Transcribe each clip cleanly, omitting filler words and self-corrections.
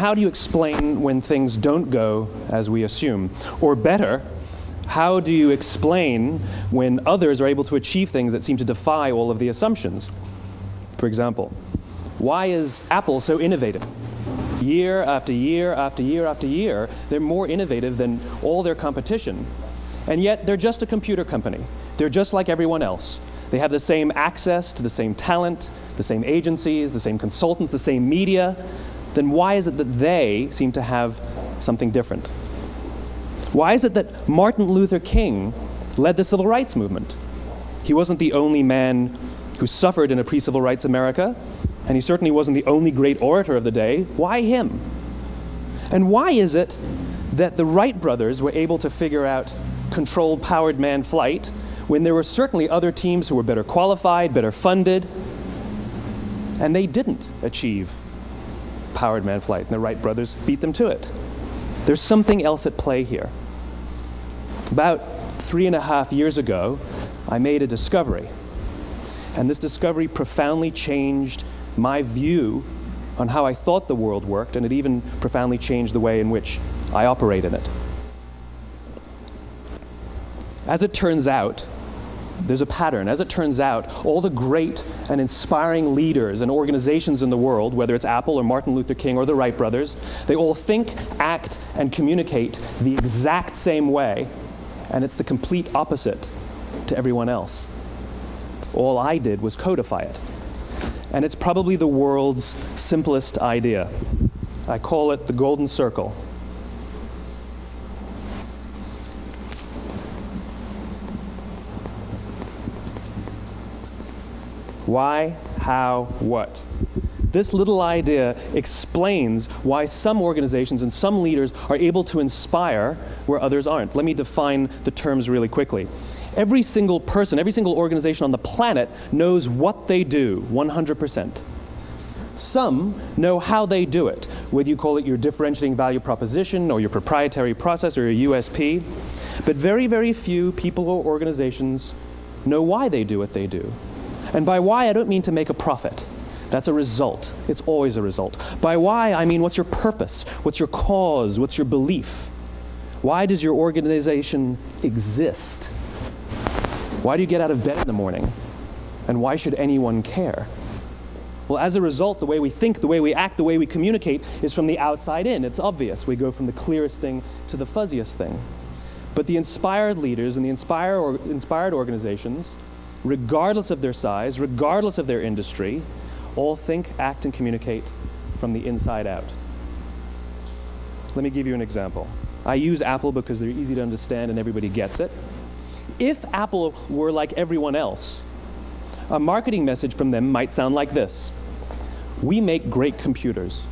how do you explain when things don't go as we assume? Or better, how do you explain when others are able to achieve things that seem to defy all of the assumptions? For example, why is Apple so innovative? Year after year after year after year, they're more innovative than all their competition. And yet, they're just a computer company. They're just like everyone else. They have the same access to the same talent, the same agencies, the same consultants, the same media. Then why is it that they seem to have something different? Why is it that Martin Luther King led the civil rights movement? He wasn't the only man who suffered in a pre-civil rights America, and he certainly wasn't the only great orator of the day. Why him? And why is it that the Wright brothers were able to figure out controlled powered manned flight when there were certainly other teams who were better qualified, better funded, and they didn't achieve powered manned flight, and the Wright brothers beat them to it? There's something else at play here. About 3.5 years ago, I made a discovery, and this discovery profoundly changed my view on how I thought the world worked, and it even profoundly changed the way in which I operate in it. As it turns out, there's a pattern. As it turns out, all the great and inspiring leaders and organizations in the world, whether it's Apple or Martin Luther King or the Wright brothers, they all think, act, and communicate the exact same way, and it's the complete opposite to everyone else. All I did was codify it. And it's probably the world's simplest idea. I call it the golden circle. Why, how, what? This little idea explains why some organizations and some leaders are able to inspire where others aren't. Let me define the terms really quickly. Every single person, every single organization on the planet knows what they do, 100%. Some know how they do it, whether you call it your differentiating value proposition or your proprietary process or your USP. But very, very few people or organizations know why they do what they do. And by why, I don't mean to make a profit. That's a result. It's always a result. By why, I mean what's your purpose? What's your cause? What's your belief? Why does your organization exist? Why do you get out of bed in the morning? And why should anyone care? Well, as a result, the way we think, the way we act, the way we communicate is from the outside in. It's obvious. We go from the clearest thing to the fuzziest thing. But the inspired leaders and the inspired organizations, regardless of their size, regardless of their industry, all think, act, and communicate from the inside out. Let me give you an example. I use Apple because they're easy to understand and everybody gets it. If Apple were like everyone else, a marketing message from them might sound like this. We make great computers.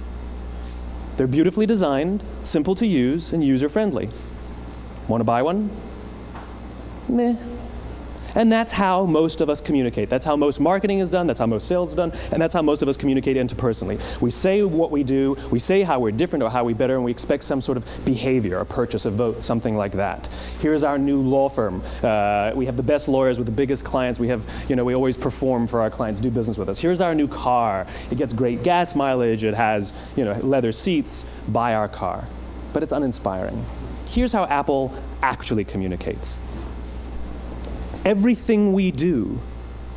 They're beautifully designed, simple to use, and user-friendly. Want to buy one? Meh. And that's how most of us communicate. That's how most marketing is done, that's how most sales is done, and that's how most of us communicate interpersonally. We say what we do, we say how we're different or how we're better, and we expect some sort of behavior, a purchase, a vote, something like that. Here's our new law firm. We have the best lawyers with the biggest clients. We have, we always perform for our clients, do business with us. Here's our new car. It gets great gas mileage. It has, leather seats. Buy our car. But it's uninspiring. Here's how Apple actually communicates. Everything we do,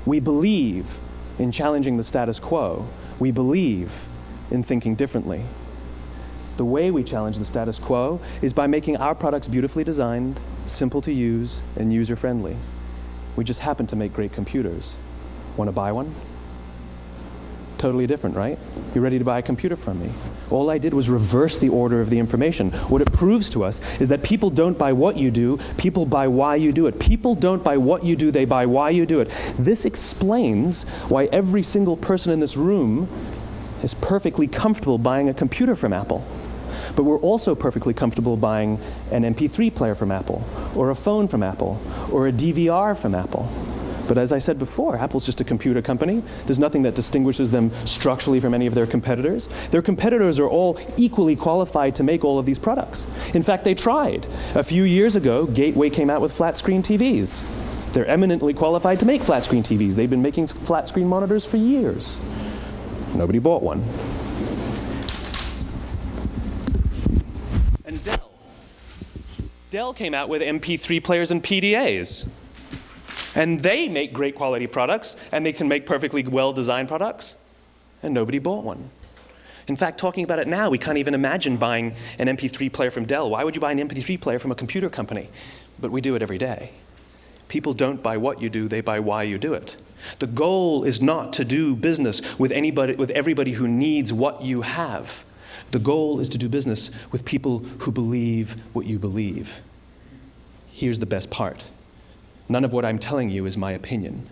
we believe in challenging the status quo. We believe in thinking differently. The way we challenge the status quo is by making our products beautifully designed, simple to use, and user-friendly. We just happen to make great computers. Want to buy one? Totally different, right? You're ready to buy a computer from me. All I did was reverse the order of the information. What it proves to us is that people don't buy what you do, people buy why you do it. People don't buy what you do, they buy why you do it. This explains why every single person in this room is perfectly comfortable buying a computer from Apple. But we're also perfectly comfortable buying an MP3 player from Apple, or a phone from Apple, or a DVR from Apple. But as I said before, Apple's just a computer company. There's nothing that distinguishes them structurally from any of their competitors. Their competitors are all equally qualified to make all of these products. In fact, they tried. A few years ago, Gateway came out with flat-screen TVs. They're eminently qualified to make flat-screen TVs. They've been making flat-screen monitors for years. Nobody bought one. Dell came out with MP3 players and PDAs. And they make great quality products, and they can make perfectly well-designed products, and nobody bought one. In fact, talking about it now, we can't even imagine buying an MP3 player from Dell. Why would you buy an MP3 player from a computer company? But we do it every day. People don't buy what you do, they buy why you do it. The goal is not to do business with everybody who needs what you have. The goal is to do business with people who believe what you believe. Here's the best part. None of what I'm telling you is my opinion.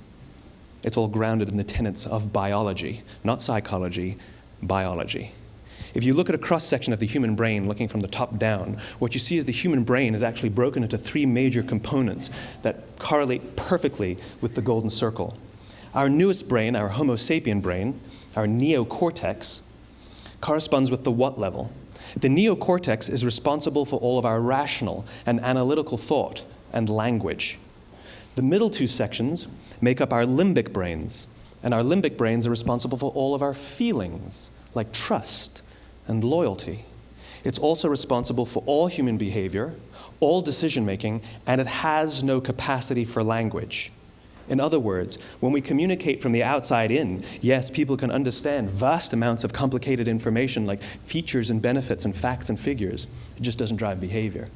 It's all grounded in the tenets of biology, not psychology, biology. If you look at a cross-section of the human brain, looking from the top down, what you see is the human brain is actually broken into 3 major components that correlate perfectly with the golden circle. Our newest brain, our Homo sapien brain, our neocortex, corresponds with the what level. The neocortex is responsible for all of our rational and analytical thought and language. The middle 2 sections make up our limbic brains, and our limbic brains are responsible for all of our feelings, like trust and loyalty. It's also responsible for all human behavior, all decision-making, and it has no capacity for language. In other words, when we communicate from the outside in, yes, people can understand vast amounts of complicated information like features and benefits and facts and figures. It just doesn't drive behavior.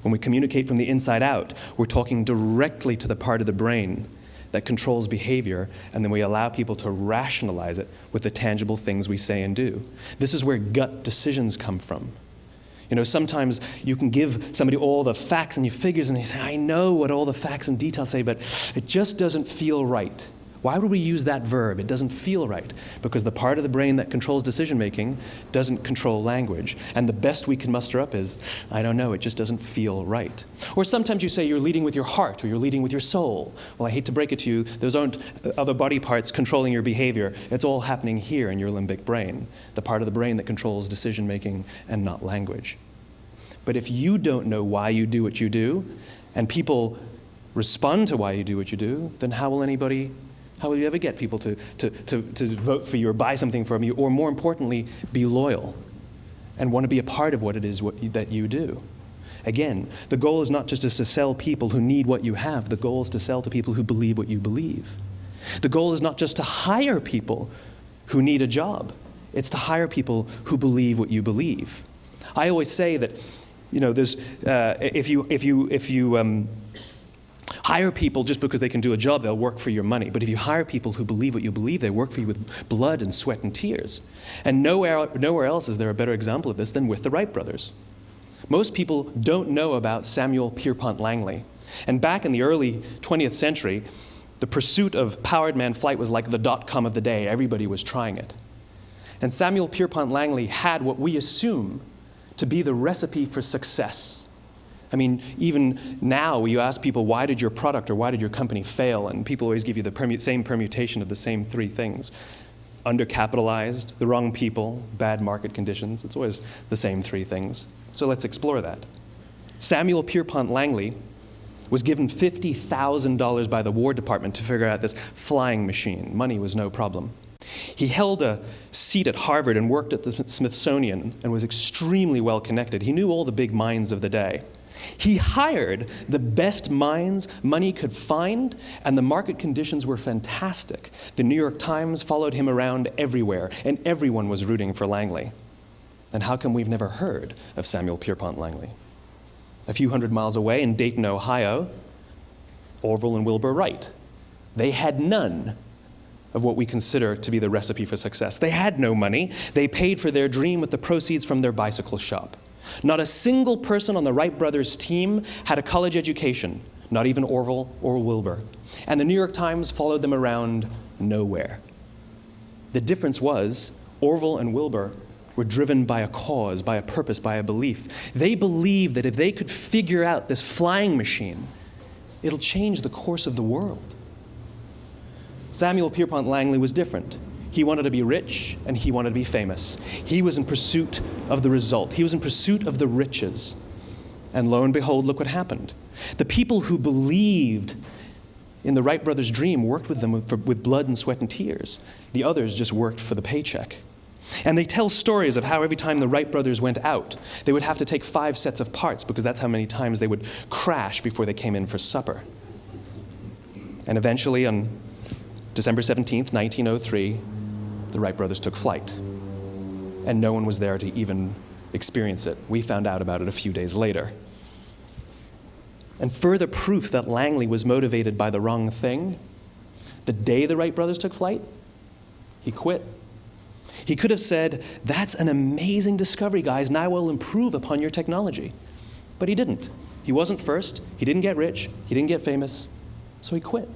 When we communicate from the inside out, we're talking directly to the part of the brain that controls behavior, and then we allow people to rationalize it with the tangible things we say and do. This is where gut decisions come from. You know, sometimes you can give somebody all the facts and your figures and they say, I know what all the facts and details say, but it just doesn't feel right. Why would we use that verb? It doesn't feel right. Because the part of the brain that controls decision-making doesn't control language. And the best we can muster up is, I don't know, it just doesn't feel right. Or sometimes you say you're leading with your heart or you're leading with your soul. Well, I hate to break it to you, those aren't other body parts controlling your behavior. It's all happening here in your limbic brain, the part of the brain that controls decision-making and not language. But if you don't know why you do what you do, and people respond to why you do what you do, then how will you ever get people to vote for you or buy something from you, or more importantly, be loyal and want to be a part of what it is that you do? Again, the goal is not just to sell people who need what you have. The goal is to sell to people who believe what you believe. The goal is not just to hire people who need a job. It's to hire people who believe what you believe. I always say that, you know, there's, if you hire people just because they can do a job, they'll work for your money. But if you hire people who believe what you believe, they work for you with blood and sweat and tears. And nowhere else is there a better example of this than with the Wright brothers. Most people don't know about Samuel Pierpont Langley. And back in the early 20th century, the pursuit of powered man flight was like the dot-com of the day. Everybody was trying it. And Samuel Pierpont Langley had what we assume to be the recipe for success. I mean, even now, you ask people, why did your product or why did your company fail? And people always give you the same permutation of the same 3 things. Undercapitalized, the wrong people, bad market conditions. It's always the same 3 things. So let's explore that. Samuel Pierpont Langley was given $50,000 by the War Department to figure out this flying machine. Money was no problem. He held a seat at Harvard and worked at the Smithsonian and was extremely well connected. He knew all the big minds of the day. He hired the best minds money could find, and the market conditions were fantastic. The New York Times followed him around everywhere, and everyone was rooting for Langley. And how come we've never heard of Samuel Pierpont Langley? A few hundred miles away in Dayton, Ohio, Orville and Wilbur Wright. They had none of what we consider to be the recipe for success. They had no money. They paid for their dream with the proceeds from their bicycle shop. Not a single person on the Wright brothers' team had a college education, not even Orville or Wilbur. And the New York Times followed them around nowhere. The difference was Orville and Wilbur were driven by a cause, by a purpose, by a belief. They believed that if they could figure out this flying machine, it'll change the course of the world. Samuel Pierpont Langley was different. He wanted to be rich, and he wanted to be famous. He was in pursuit of the result. He was in pursuit of the riches. And lo and behold, look what happened. The people who believed in the Wright brothers' dream worked with them with blood and sweat and tears. The others just worked for the paycheck. And they tell stories of how every time the Wright brothers went out, they would have to take 5 sets of parts because that's how many times they would crash before they came in for supper. And eventually, on December 17th, 1903, the Wright brothers took flight. And no one was there to even experience it. We found out about it a few days later. And further proof that Langley was motivated by the wrong thing, the day the Wright brothers took flight, he quit. He could have said, "That's an amazing discovery, guys, and I will improve upon your technology." But he didn't. He wasn't first. He didn't get rich. He didn't get famous. So he quit.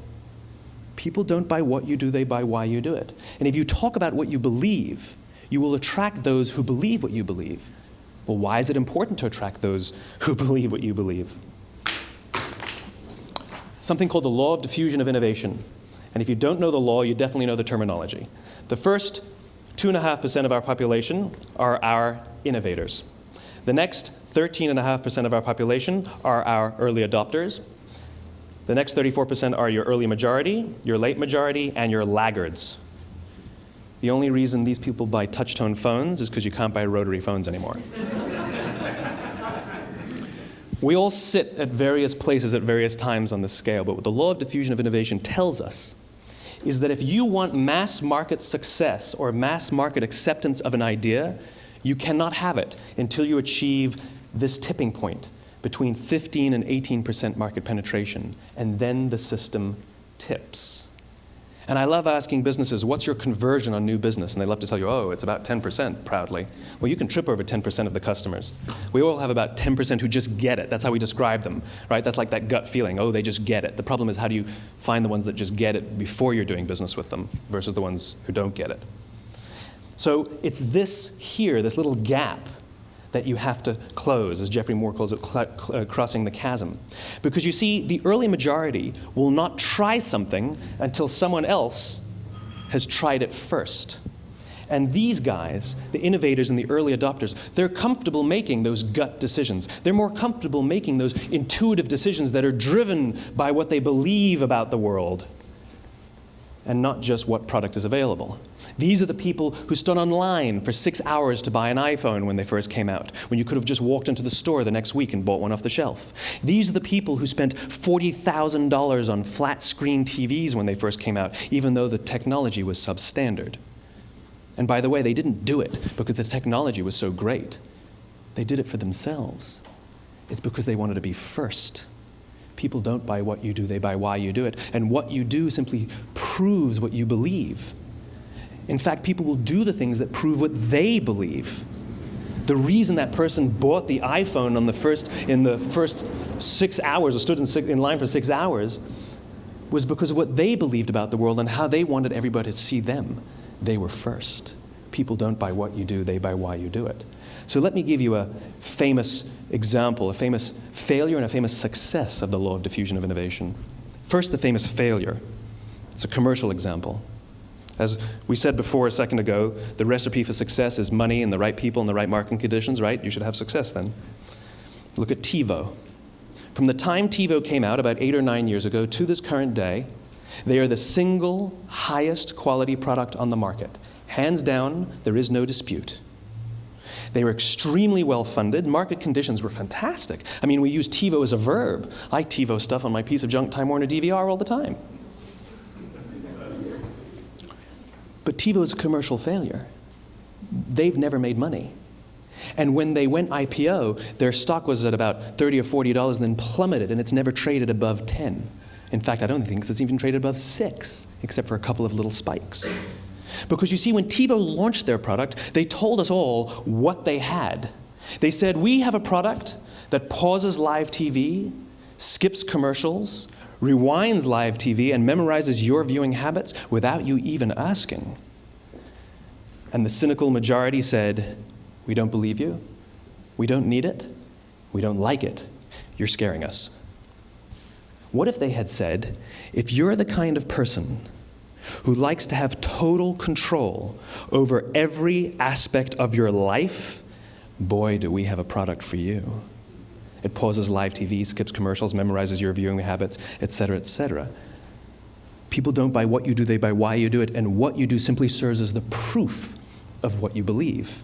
People don't buy what you do, they buy why you do it. And if you talk about what you believe, you will attract those who believe what you believe. Well, why is it important to attract those who believe what you believe? Something called the law of diffusion of innovation. And if you don't know the law, you definitely know the terminology. The first 2.5% of our population are our innovators. The next 13.5% of our population are our early adopters. The next 34% are your early majority, your late majority, and your laggards. The only reason these people buy touch-tone phones is because you can't buy rotary phones anymore. We all sit at various places at various times on the scale, but what the law of diffusion of innovation tells us is that if you want mass market success or mass market acceptance of an idea, you cannot have it until you achieve this tipping point between 15 and 18% market penetration, and then the system tips. And I love asking businesses, what's your conversion on new business? And they love to tell you, oh, it's about 10%, proudly. Well, you can trip over 10% of the customers. We all have about 10% who just get it. That's how we describe them, right? That's like that gut feeling, oh, they just get it. The problem is, how do you find the ones that just get it before you're doing business with them versus the ones who don't get it? So it's this here, this little gap, that you have to close, as Geoffrey Moore calls it, crossing the chasm. Because you see, the early majority will not try something until someone else has tried it first. And these guys, the innovators and the early adopters, they're comfortable making those gut decisions. They're more comfortable making those intuitive decisions that are driven by what they believe about the world, and not just what product is available. These are the people who stood online for 6 hours to buy an iPhone when they first came out, when you could have just walked into the store the next week and bought one off the shelf. These are the people who spent $40,000 on flat-screen TVs when they first came out, even though the technology was substandard. And by the way, they didn't do it because the technology was so great. They did it for themselves. It's because they wanted to be first. People don't buy what you do, they buy why you do it. And what you do simply proves what you believe. In fact, people will do the things that prove what they believe. The reason that person bought the iPhone in the first 6 hours, or stood in line for 6 hours, was because of what they believed about the world and how they wanted everybody to see them. They were first. People don't buy what you do, they buy why you do it. So let me give you a famous example, a famous failure and a famous success of the law of diffusion of innovation. First, the famous failure. It's a commercial example. As we said before a second ago, the recipe for success is money and the right people and the right marketing conditions, right? You should have success then. Look at TiVo. From the time TiVo came out about 8 or 9 years ago to this current day, they are the single highest quality product on the market. Hands down, there is no dispute. They were extremely well funded. Market conditions were fantastic. I mean, we use TiVo as a verb. I TiVo stuff on my piece of junk Time Warner DVR all the time. But TiVo is a commercial failure. They've never made money. And when they went IPO, their stock was at about $30 or $40 and then plummeted, and it's never traded above 10. In fact, I don't think it's even traded above 6, except for a couple of little spikes. Because you see, when TiVo launched their product, they told us all what they had. They said, we have a product that pauses live TV, skips commercials, rewinds live TV, and memorizes your viewing habits without you even asking. And the cynical majority said, we don't believe you, we don't need it, we don't like it, you're scaring us. What if they had said, if you're the kind of person who likes to have total control over every aspect of your life, boy, do we have a product for you. It pauses live TV, skips commercials, memorizes your viewing habits, etc., etc. People don't buy what you do, they buy why you do it, and what you do simply serves as the proof of what you believe.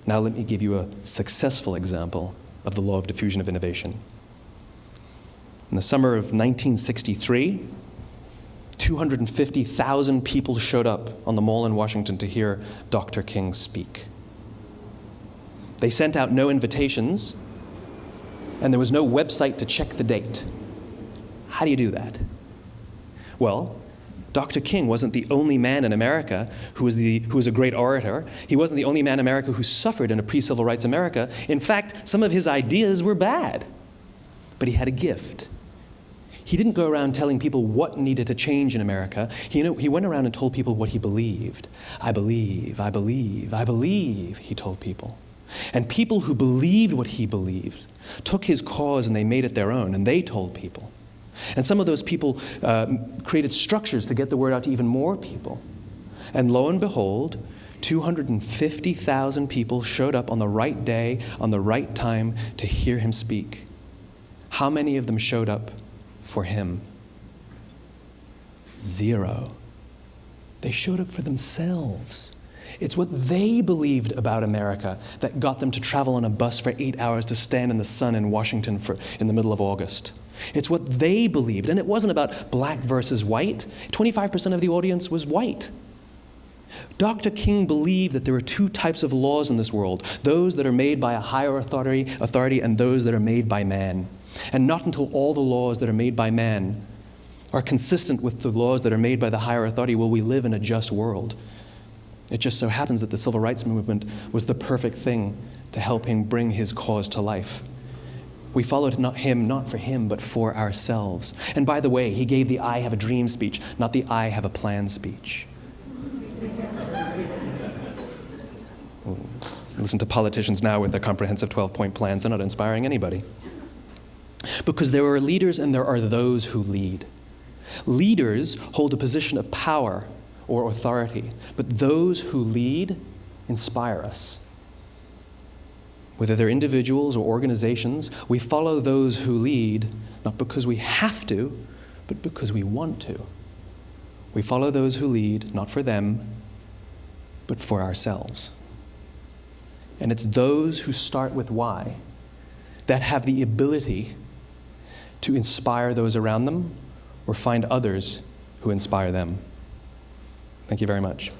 Now let me give you a successful example of the law of diffusion of innovation. In the summer of 1963, 250,000 people showed up on the Mall in Washington to hear Dr. King speak. They sent out no invitations, and there was no website to check the date. How do you do that? Well, Dr. King wasn't the only man in America who was a great orator. He wasn't the only man in America who suffered in a pre-civil rights America. In fact, some of his ideas were bad. But he had a gift. He didn't go around telling people what needed to change in America. He went around and told people what he believed. I believe, I believe, I believe, he told people. And people who believed what he believed took his cause and they made it their own, and they told people. And some of those people created structures to get the word out to even more people. And lo and behold, 250,000 people showed up on the right day, on the right time to hear him speak. How many of them showed up for him? 0. They showed up for themselves. It's what they believed about America that got them to travel on a bus for 8 hours to stand in the sun in Washington in the middle of August. It's what they believed, and it wasn't about black versus white. 25% of the audience was white. Dr. King believed that there are 2 types of laws in this world, those that are made by a higher authority and those that are made by man. And not until all the laws that are made by man are consistent with the laws that are made by the higher authority will we live in a just world. It just so happens that the civil rights movement was the perfect thing to help him bring his cause to life. We followed him not for him, but for ourselves. And by the way, he gave the I have a dream speech, not the I have a plan speech. Listen to politicians now with their comprehensive 12-point plans. They're not inspiring anybody. Because there are leaders and there are those who lead. Leaders hold a position of power or authority, but those who lead inspire us. Whether they're individuals or organizations, we follow those who lead, not because we have to, but because we want to. We follow those who lead, not for them, but for ourselves. And it's those who start with why that have the ability to inspire those around them or find others who inspire them. Thank you very much.